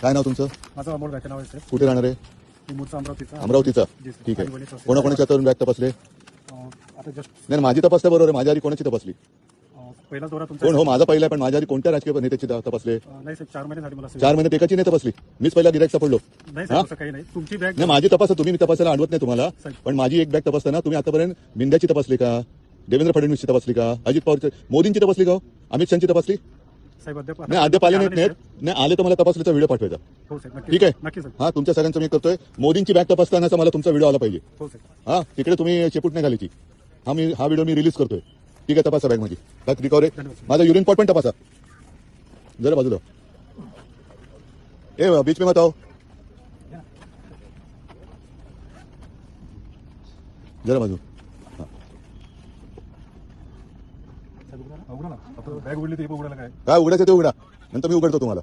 काय नाव तुमचं? माझं अमोल व्याख्या नाव आहे साहेब. कुठे राहणार आहे? मी मूळचा अमरावतीचा. अमरावतीचा. जी सर. ठीक आणि आहे. वडील सासरे. कोणाकोणाच्या तरुण बॅग तपासले? आता जस्ट नाही माझी तपासल्या बरोबर आहे. माझ्या आधी कोणाची तपासली? पहिला दौरा तुमचा. कोण हो माझा पहिला आहे, पण माझ्या आधी कोणत्या राजकीय नेत्याची तपासले? नाही साहेब, 4 महिने झाले मला. 4 महिने एकाची नाही तपासली. मीच पहिला गिरायक सापडलो. नाही साहेब, असं काही नाही. तुमची बॅग नाही माझी तपासा तुम्ही, मी तपासायला आणवत नाही तुम्हाला, साहेब. पण माझी एक बॅग तपासताना तुम्ही आतापर्यंत मिंद्याची तपासली का? देवेंद्र फडणवीसची तपासली का? अजित पवारची, मोदींची तपासली का? हो? अमित शहाची तपासली? साहेब अद्याप नाही अद्याप आले नाहीत. नाही आले तर मला तपासलीचा व्हिडिओ पाठवायचा. हो साहेब, नक्की. ठीक आहे. नक्की साहेब. हा तुमच्या सगळ्यांचं मी करतोय. मोदींची बॅग तपासतानाचा मला तुमचा व्हिडिओ आला पाहिजे. हो साहेब. हा तिकडे तुम्ही शेपूट नाही घालायची. हा व्हिडिओ मी रिलीज करतोय. ठीक आहे, तपासा बॅग माझी. Bag recovery. माझा युरिन पॉट पण तपासा. जरा बाजूला ए बीच में मत आओ. जरा बाजू. उघडा ना. बॅग उघडली ते उघडायला काय? काय उघडायचं ते उघडा, नंतर मी उघडतो तुम्हाला.